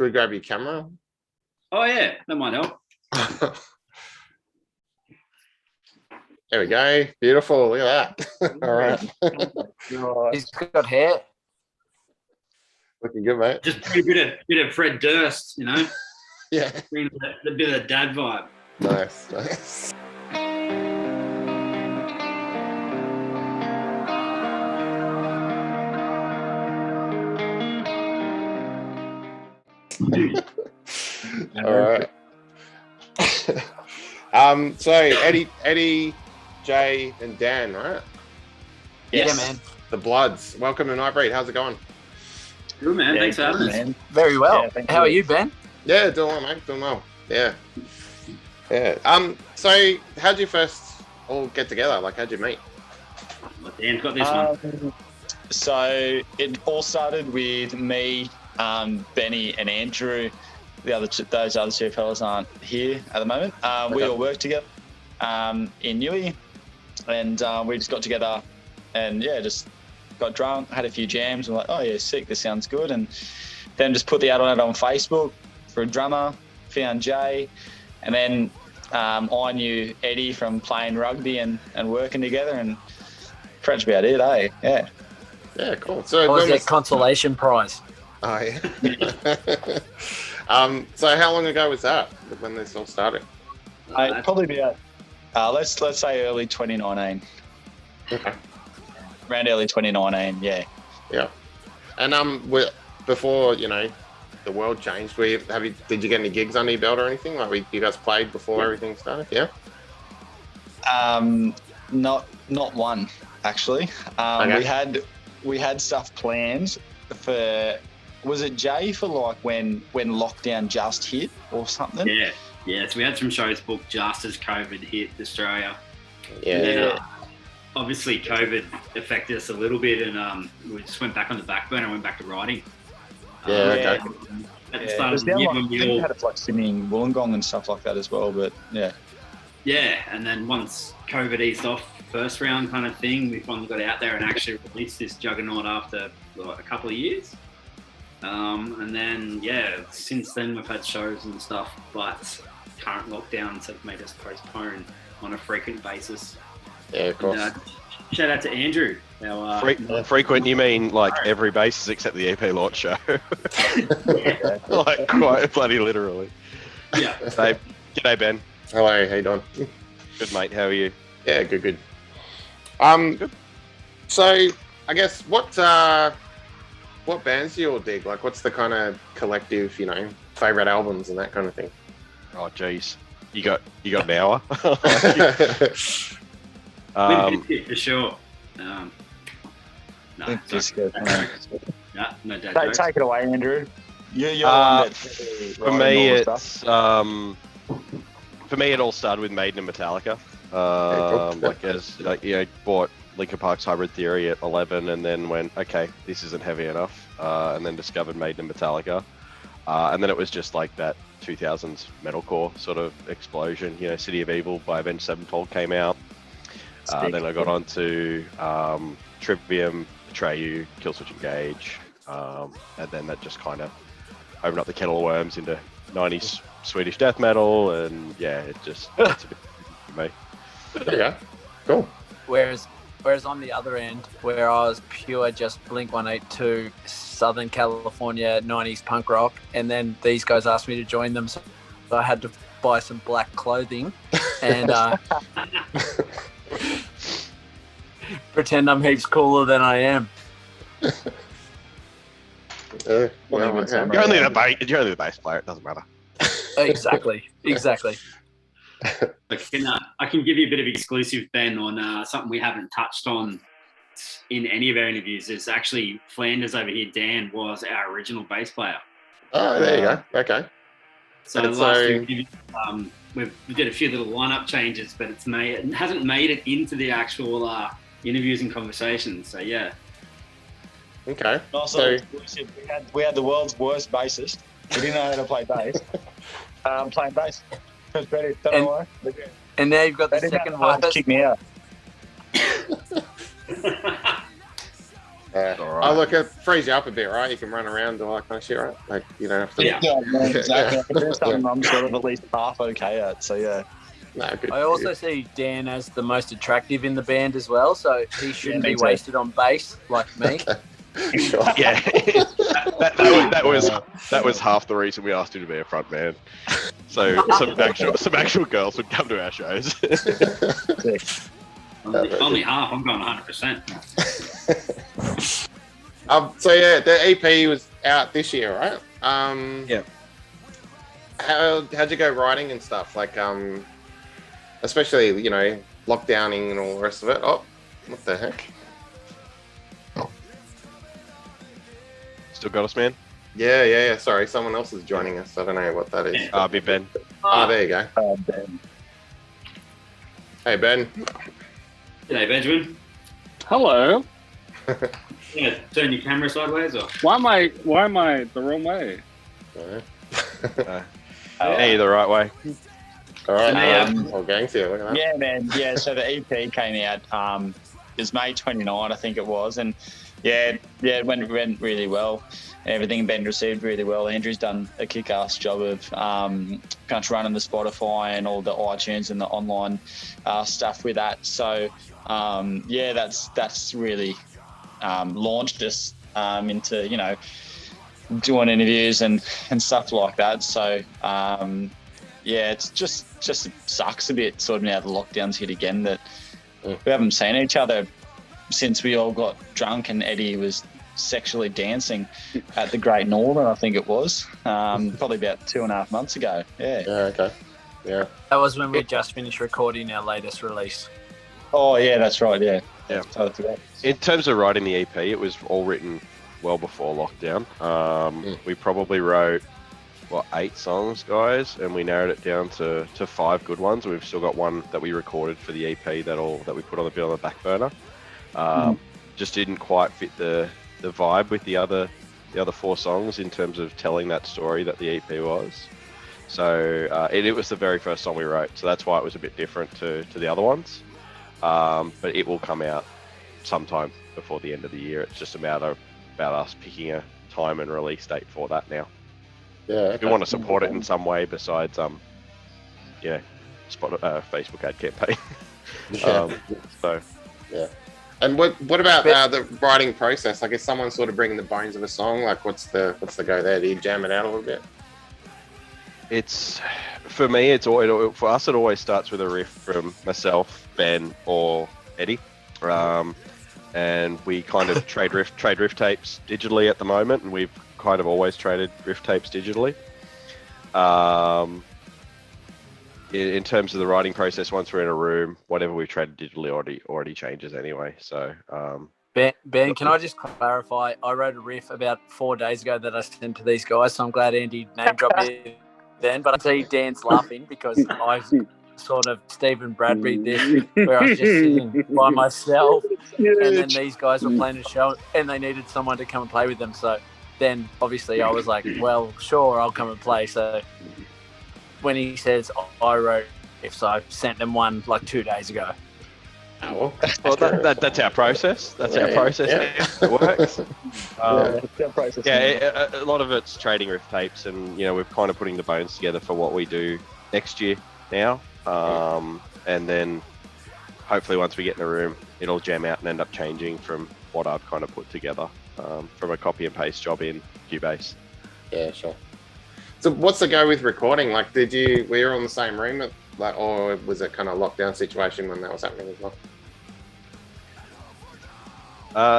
we grab your camera? Oh yeah, that might help. There we go. Beautiful. Look at that. All right. He's got hair. Looking good, mate. Just bring a bit of Fred Durst, you know. Yeah. Bring the bit of the dad vibe. Nice. All right. So Eddie, Jay, and Dan, right? Yes. Yeah, man. The Bloods. Welcome to Nightbreed. How's it going? Good, man. Thanks for having us. Very well. Yeah, how are you, Ben? Yeah, doing well, mate. Doing well. Yeah. So how'd you first all get together? Like, how'd you meet? Dan's got this one. So it all started with me, Benny, and Andrew. Those other two fellas aren't here at the moment. We all work together in Newey, and we just got together and just got drunk, had a few jams, and like, oh yeah, sick, this sounds good, and then just put the ad on it on Facebook for a drummer, found Jay, and then I knew Eddie from playing rugby and working together, and that's about it, eh? Yeah. Yeah, cool. So what was that consolation prize? Oh yeah. So how long ago was that when this all started? Probably about let's say early 2019. Okay. Around early 2019, yeah. Yeah. And before the world changed, did you get any gigs under your belt or anything? Like you guys played before everything started? Yeah. Not one actually. Okay. We had stuff planned for. Was it Jay for like when lockdown just hit or something? Yeah. So we had some shows booked just as COVID hit Australia. Yeah. And then, obviously, COVID affected us a little bit, and we just went back on the back burner and went back to writing. Okay. At the start of the year, when we all had like singing Wollongong and stuff like that as well, but yeah. Yeah, and then once COVID eased off, first round kind of thing, we finally got out there and actually released this juggernaut after a couple of years. And then, since then we've had shows and stuff, but current lockdowns have made us postpone on a frequent basis. Yeah, of course. And, shout out to Andrew. Frequent, you mean like every basis except the EP launch show? Like quite bloody literally. Yeah. G'day, Ben. Hello, how you doing? Good, mate. How are you? Yeah, good. Good. So, I guess what bands do you all dig? Like, what's the kind of collective, favorite albums and that kind of thing? Oh, geez, you got an hour. For sure. No, take it away, Andrew. You're one for me, it's for me, it all started with Maiden and Metallica. Bought Linkin Park's Hybrid Theory at 11, and then went, okay, this isn't heavy enough, and then discovered Maiden and Metallica, and then it was just like that 2000s metalcore sort of explosion. City of Evil by Avenged Sevenfold came out. Then I got on to Trivium, Betrayu, Killswitch Engage, and then that just kind of opened up the kettle of worms into 90s Swedish death metal, and it's a bit for me. There you go. Cool. Whereas on the other end, where I was pure just Blink-182, Southern California 90s punk rock, and then these guys asked me to join them, so I had to buy some black clothing and pretend I'm heaps cooler than I am. You're only the bass player. It doesn't matter. Exactly. I can give you a bit of exclusive, Ben, on something we haven't touched on in any of our interviews. It's actually Flanders over here. Dan was our original bass player. Oh, there you go. Okay. So last year we did a few little lineup changes, but it hasn't made it into the actual interviews and conversations. So yeah. Okay. Also, we had the world's worst bassist. We didn't know how to play bass. Playing bass. And now you've got the second worst. Kick me out. All right. Oh, look, it frees you up a bit, right? You can run around and all that kind of shit, right? Like, you don't have to. Yeah. Exactly. I can do something I'm sort of at least half okay at. So yeah. No, good. I also see Dan as the most attractive in the band as well, so he shouldn't me be too. wasted on bass like me. Sure. Yeah, that was half the reason we asked you to be a front man. So some actual girls would come to our shows. Only half. I'm going 100%. So yeah, the EP was out this year, right? Yeah. How'd you go writing and stuff? Like, especially, you know, lockdowning and all the rest of it. Oh, what the heck? Still got us, man? Yeah. Sorry, someone else is joining us. I don't know what that is. Be Ben. Oh, there you go. Ben. Hey, Ben. G'day, Benjamin. Hello. Yeah, turn your camera sideways, or Why am I the wrong way? Hey, the right way. All right. Yeah. Oh, gangs here. Look at that. Yeah, man. Yeah, so the EP came out. It was May 29, I think it was, and it went really well. Everything Ben received really well. Andrew's done a kick-ass job of kind of running the Spotify and all the iTunes and the online stuff with that. So that's really launched us into, you know, doing interviews and stuff like that. So it's just it sucks a bit sort of now the lockdowns hit again that we haven't seen each other since we all got drunk and Eddie was sexually dancing at the Great Northern, I think it was, probably about 2.5 months ago. Yeah. Yeah. Okay. Yeah. That was when we just finished recording our latest release. Oh yeah, that's right. Yeah. Yeah. So I forgot. In terms of writing the EP, it was all written well before lockdown. We probably wrote 8 songs, guys, and we narrowed it down to 5 good ones. We've still got one that we recorded for the EP that we put on the back burner. Just didn't quite fit the vibe with the other 4 songs in terms of telling that story that the EP was. So it was the very first song we wrote, so that's why it was a bit different to the other ones. But it will come out sometime before the end of the year. It's just about us picking a time and release date for that now. Yeah. Okay. We want to support it in some way besides Facebook ad campaign. So yeah. And what about the writing process? Like, is someone sort of bringing the bones of a song? Like, what's the go there? Do you jam it out a little bit? it's for me. For us. It always starts with a riff from myself, Ben, or Eddie, and we kind of trade riff tapes digitally at the moment, and we've kind of always traded riff tapes digitally. In terms of the writing process, once we're in a room, whatever we traded digitally already changes anyway. So Ben, can I just clarify? I wrote a riff about 4 days ago that I sent to these guys, so I'm glad Andy name dropped me then. But I see Dan's laughing because I sort of Stephen Bradbury this, where I was just sitting by myself, and then these guys were playing a show, and they needed someone to come and play with them. So then, obviously, I was like, well, sure, I'll come and play. So when he says I wrote riffs, I sent them one like 2 days ago. Oh, well, that's our process. That's our process. Yeah. It works. Yeah, a lot of it's trading riff tapes, and we're kind of putting the bones together for what we do next year now. And then hopefully once we get in the room, it'll jam out and end up changing from what I've kind of put together from a copy and paste job in Cubase. Yeah, sure. So what's the go with recording? Like, were you on the same room or was it kind of lockdown situation when that was happening as well?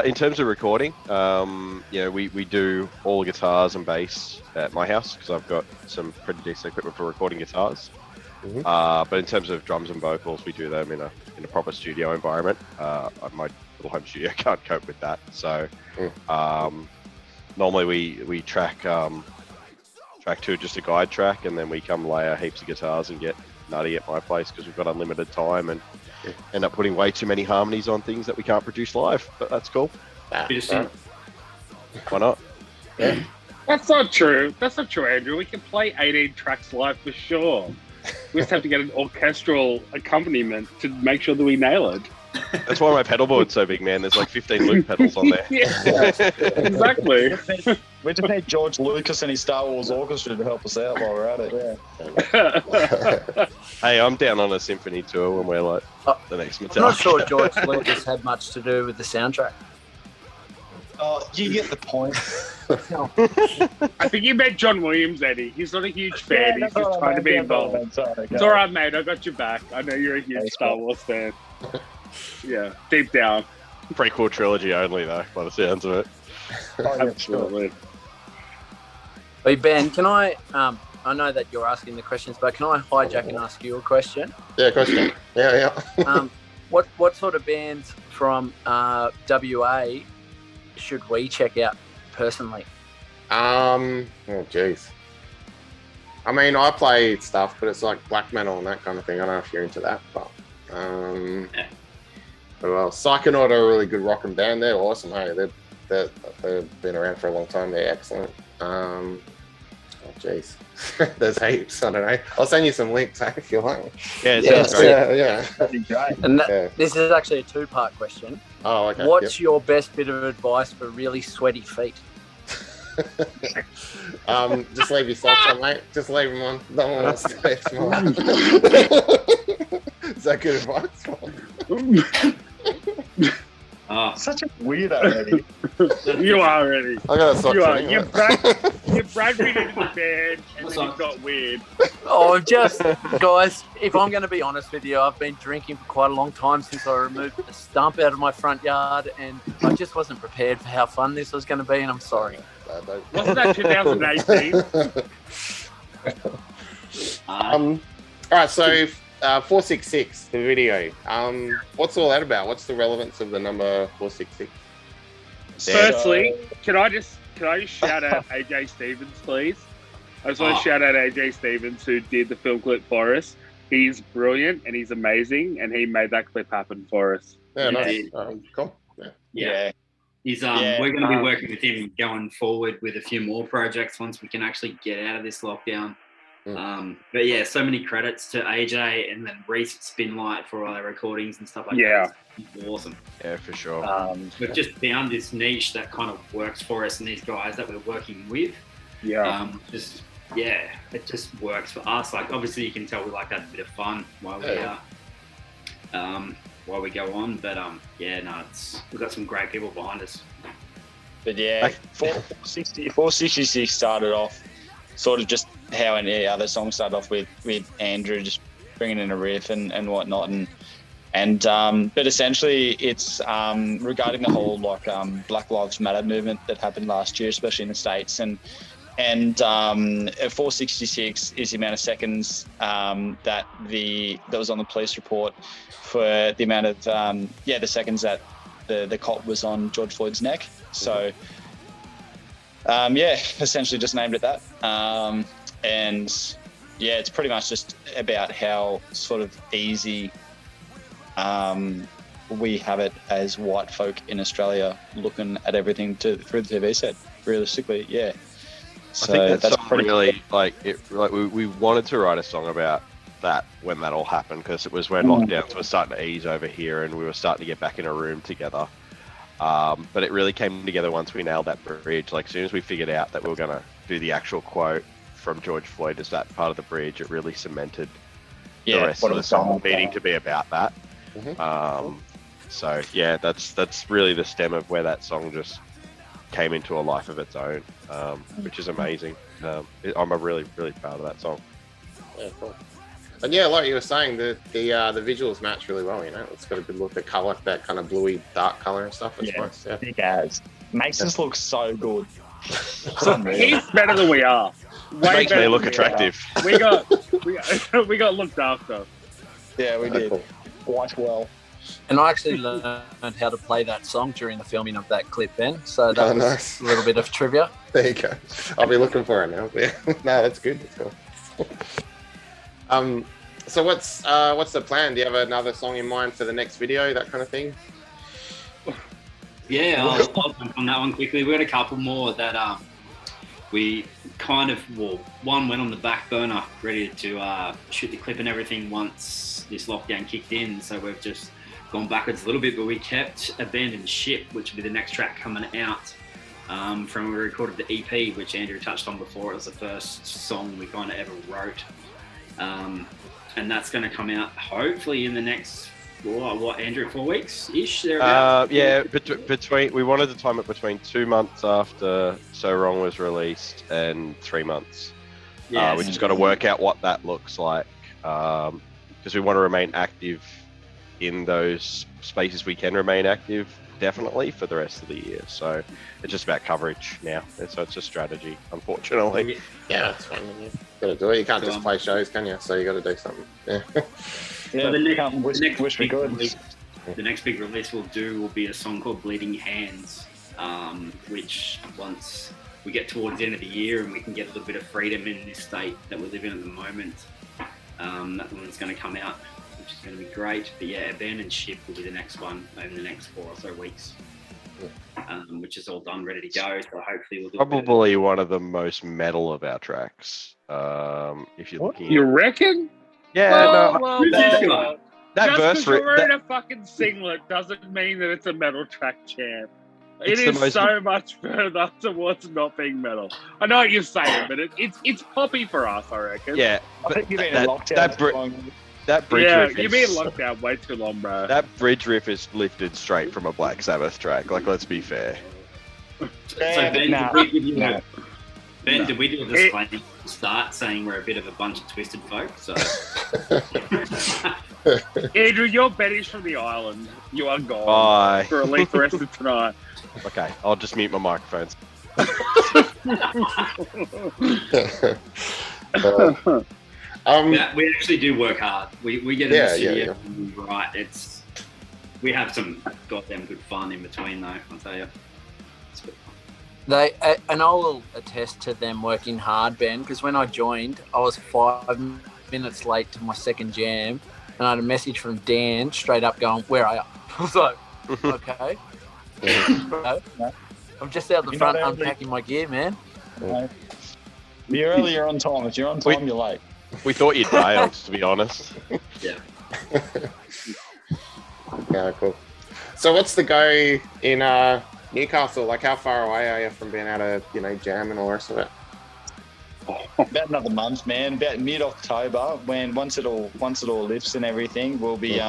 In terms of recording, we do all the guitars and bass at my house because I've got some pretty decent equipment for recording guitars. Mm-hmm. But in terms of drums and vocals, we do them in a proper studio environment. My little home studio can't cope with that. So normally we track to just a guide track, and then we come layer heaps of guitars and get nutty at my place because we've got unlimited time and end up putting way too many harmonies on things that we can't produce live. But that's cool. Why not? Yeah. That's not true. That's not true, Andrew. We can play 18 tracks live for sure. We just have to get an orchestral accompaniment to make sure that we nail it. That's why my pedal board's so big, man. There's like 15 loop pedals on there. Yeah, exactly. We just need George Lucas and his Star Wars Orchestra to help us out while we're at it. Yeah. Hey, I'm down on a symphony tour when we're like the next Metallica. I'm not sure George Lucas had much to do with the soundtrack. Oh, you get the point. I think you meant John Williams, Eddie. He's not a huge fan. He's just trying to be involved. It's all right, mate. I got your back. I know you're a huge Star Wars fan. Yeah, deep down. Prequel trilogy only, though, by the sounds of it. Absolutely. Hey, Ben, can I know that you're asking the questions, but can I hijack and ask you a question? Yeah, question. Yeah. What sort of bands from WA should we check out personally? Oh, jeez. I mean, I play stuff, but it's like black metal and that kind of thing. I don't know if you're into that, but well, Psychonaut are a really good rock and band. They're awesome. Hey, they've been around for a long time. They're excellent. Oh, jeez. There's heaps. I don't know. I'll send you some links if you like. Yeah, Yeah. That'd be great. And this is actually a two-part question. Oh, okay. What's your best bit of advice for really sweaty feet? Just leave your socks on, mate. Just leave them on. Don't want to stay small. Is that good advice? Such a weirdo, Eddie. You are, Eddie. I got a sock. You are. anyway. You brag me into the band, and then you've got weird. Oh, guys, if I'm going to be honest with you, I've been drinking for quite a long time since I removed the stump out of my front yard, and I just wasn't prepared for how fun this was going to be, and I'm sorry. Wasn't that 2018? All right, so 466, the video. What's all that about? What's the relevance of the number 466? Firstly, can I just shout out AJ Stevens, please? I just want to shout out AJ Stevens, who did the film clip for us. He's brilliant and he's amazing, and he made that clip happen for us. Yeah, nice. Cool. Yeah. He's we're going to be working with him going forward with a few more projects once we can actually get out of this lockdown. But yeah, so many credits to AJ and then Reese at Spinlight for all our recordings and stuff like that. It's awesome. Yeah, for sure. We've just found this niche that kind of works for us and these guys that we're working with. It just works for us. Like, obviously you can tell we like to have a bit of fun while we go on, but we've got some great people behind us. But yeah, 466 started off sort of just how any other song started off with Andrew just bringing in a riff and whatnot, but essentially it's regarding the whole Black Lives Matter movement that happened last year, especially in the States, and 466 is the amount of seconds that was on the police report for the amount of the seconds that the cop was on George Floyd's neck. So essentially just named it that. It's pretty much just about how sort of easy we have it as white folk in Australia looking at everything through the TV set, realistically, yeah. So I think that's pretty really we wanted to write a song about that when that all happened, because it was when lockdowns were starting to ease over here and we were starting to get back in a room together. But it really came together once we nailed that bridge. Like, as soon as we figured out that we were going to do the actual quote from George Floyd as that part of the bridge, it really cemented the rest of the song needing to be about that. So yeah, that's really the stem of where that song just came into a life of its own, which is amazing. I'm really, really proud of that song. Yeah, cool. And yeah, like you were saying, the visuals match really well. You know, it's got a good look. The color, that kind of bluey dark color and stuff. It's nice. Yeah, big as makes us look so good. He's better than we are. Makes me look attractive. We got looked after. Yeah, we did. Cool. Quite well. And I actually learned how to play that song during the filming of that clip, Ben. So that was nice. A little bit of trivia. There you go. I'll be looking for it now. Yeah. No, that's good. That's cool. So what's the plan? Do you have another song in mind for the next video, that kind of thing? Yeah, I'll jump on that one quickly. We've got a couple more that we kind of, one went on the back burner, ready to shoot the clip and everything once this lockdown kicked in. So we've just gone backwards a little bit, but we kept Abandoned Ship, which will be the next track coming out from when we recorded the EP, which Andrew touched on before. It was the first song we kind of ever wrote. And that's going to come out hopefully in the next, what Andrew, 4 weeks-ish? Yeah, between we wanted to time it between 2 months after So Wrong was released and 3 months. We just got to work out what that looks like, because we want to remain active in those spaces we can remain active, definitely, for the rest of the year. So it's just about coverage now. So it's a strategy, unfortunately. Yeah, that's fine. You got to do it. You can't just play shows, can you? So you got to do something. Yeah. So the next big release will be a song called Bleeding Hands, which once we get towards the end of the year and we can get a little bit of freedom in this state that we live in at the moment, that one's going to come out, which is going to be great. But yeah, Abandoned Ship will be the next one in the next 4 or so weeks, which is all done, ready to go. So hopefully we'll do probably one of the most metal of our tracks. If you're looking, you reckon? Yeah, that just verse. Because you're in a fucking singlet doesn't mean that it's a metal track, champ. It is so much further towards not being metal. I know what you're saying, but it's poppy for us, I reckon. Yeah, I think you've been in lockdown. That bridge riff you've been locked down way too long, bro. That bridge riff is lifted straight from a Black Sabbath track. Like, let's be fair. So Ben, did we do a disclaimer to start saying we're a bit of a bunch of twisted folk? So Andrew, you're Benny's from the island. You are gone. Bye. For at least the rest of tonight. Okay, I'll just mute my microphones. We actually do work hard. We get in the studio right. We have some goddamn good fun in between, though, I'll tell you. And I'll attest to them working hard, Ben, because when I joined, I was 5 minutes late to my second jam, and I had a message from Dan straight up going, "Where are you?" I was like, "Okay." I'm just out the front unpacking my gear, man. You're early, you're on time. If you're on time, you're late. We thought you'd bailed, to be honest. Yeah. Yeah, cool. So what's the go in Newcastle? Like, how far away are you from being able to, jam and all the rest of it? About another month, man. About mid-October, once it all lifts and everything, we'll be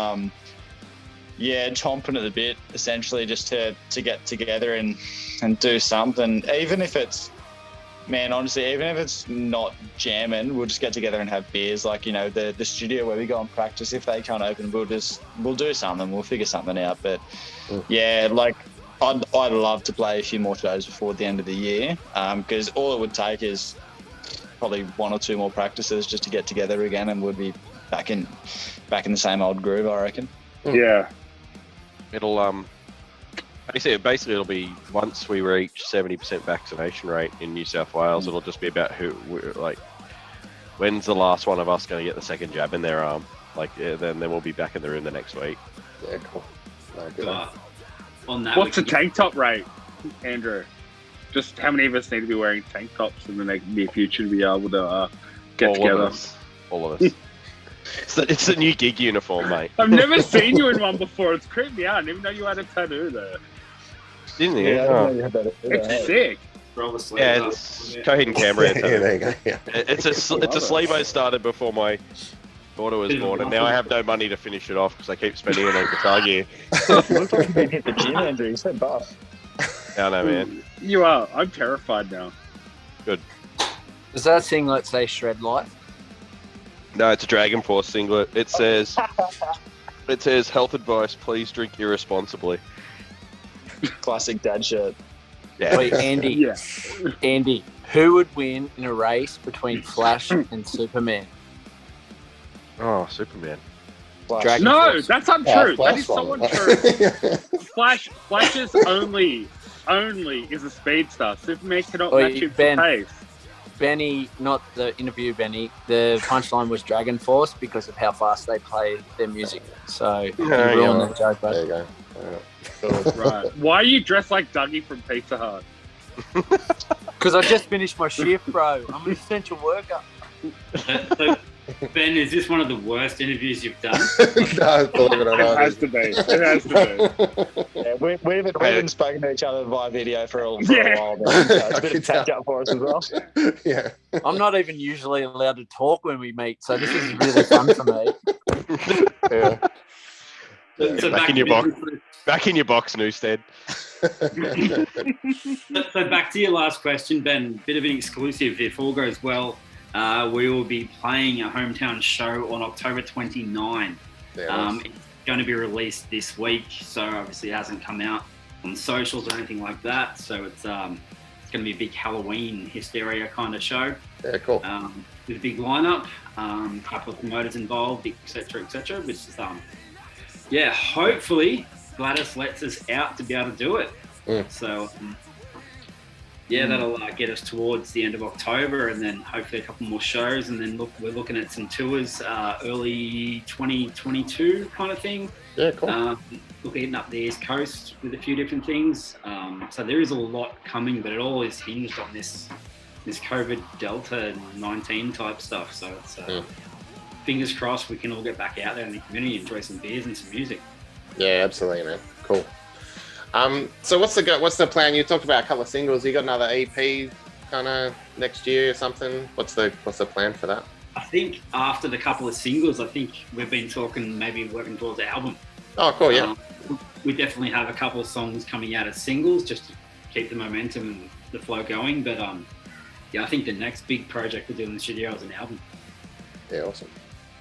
chomping at the bit, essentially, just to get together and do something. Even if it's, man, honestly, even if it's not jamming, we'll just get together and have beers. Like, the studio where we go and practice, if they can't open, we'll do something. We'll figure something out. But yeah, like, I'd love to play a few more shows before the end of the year, because all it would take is probably 1 or 2 more practices just to get together again, and we'll be back in the same old groove, I reckon. Yeah. It'll basically it'll be once we reach 70% vaccination rate in New South Wales, it'll just be about when's the last one of us going to get the second jab in their arm? Then we'll be back in the room the next week. Yeah, cool. No, good. On that, what's the tank top rate, Andrew? Just how many of us need to be wearing tank tops in the near future to be able to get together? All of us. It's the new gig uniform, mate. I've never seen you in one before. It's creeped me out. I didn't even know you had a tattoo there. Didn't you? Yeah, it's sick. Yeah, it's Coheed and Cambria. Yeah, there you go. Yeah. It's a sleeve I started before my daughter was born, and now I have no money to finish it off because I keep spending it on guitar gear. Looks like you've been hit the gym, Andrew. You said buff. I know, man. You are. I'm terrified now. Good. Does that singlet say Shred Life? No, it's a Dragon Force singlet. It says health advice, please drink irresponsibly. Classic dad shirt. Yeah. Wait, Andy. Yeah. Andy, who would win in a race between Flash and Superman? Oh, Superman. Dragon No, Force. that's untrue. Flash That is one. so untrue. Flash's only is a speedster. Superman cannot Oi, match him for Ben. pace. Benny, not the interview, Benny. The punchline was Dragon Force because of how fast they play their music. So you ruined that joke, There but you go. Right. Why are you dressed like Dougie from Pizza Hut? because I just finished my shift, bro. I'm an essential worker. Ben, is this one of the worst interviews you've done? No, believe it or It not. has to be. It has to be. Yeah, we haven't spoken to each other via video for a Yeah. while. But, so it's a bit of catch up for us as well. Yeah. I'm not even usually allowed to talk when we meet, so this is really fun for me. Yeah. So Back in your box. Back in your box, Newstead. So back to your last question, Ben. Bit of an exclusive. If all goes well, we will be playing a hometown show on October 29. Yeah, It's going to be released this week, so obviously it hasn't come out on socials or anything like that. So it's going to be a big Halloween hysteria kind of show. yeah, cool. With a big lineup, a couple of promoters involved, etc., etc. Which is yeah, hopefully Gladys lets us out to be able to do it. So yeah, that'll get us towards the end of October, and then hopefully a couple more shows, and then we're looking at some tours early 2022 kind of thing. Yeah, cool. Looking up the East Coast with a few different things. So there is a lot coming, but it all is hinged on this COVID Delta 19 type stuff. So it's fingers crossed we can all get back out there in the community, enjoy some beers and some music. Yeah, absolutely, man. Cool. So what's the plan? You talked about a couple of singles. You got another EP kind of next year or something? What's the plan for that? I think after the couple of singles, I think we've been talking maybe working towards the album. Oh, cool. Yeah. We definitely have a couple of songs coming out as singles just to keep the momentum and the flow going. But yeah, I think the next big project we're doing in the studio is an album. Yeah, awesome.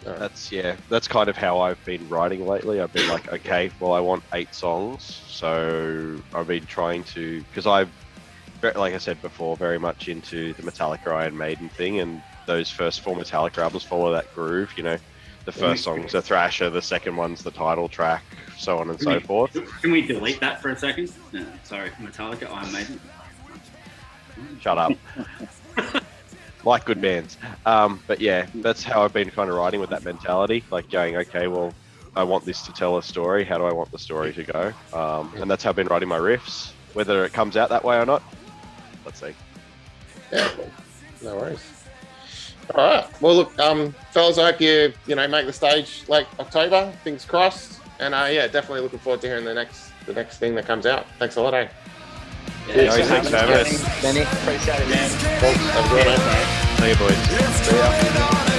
That's kind of how I've been writing lately. I've been like, okay, well, I want 8 songs, so I've been trying to, because I've, like I said before, very much into the Metallica Iron Maiden thing, and those first 4 Metallica albums follow that groove. You know, the first song's a thrasher, the second one's the title track, so on and so forth. Can we delete that for a second? No, sorry, Metallica Iron Maiden. Shut up. Like good bands. But yeah, that's how I've been kind of writing with that mentality, like going, okay, well, I want this to tell a story. How do I want the story to go? And that's how I've been writing my riffs. Whether it comes out that way or not, let's see. Yeah, cool. No worries. All right. Well, look, fellas, I hope you make the stage late October. Fingers crossed. And yeah, definitely looking forward to hearing the next thing that comes out. Thanks a lot, eh? Yeah, Thanks for having us. Benny. Appreciate it, man. Cool. Have a good one, eh? See you, boys. See ya.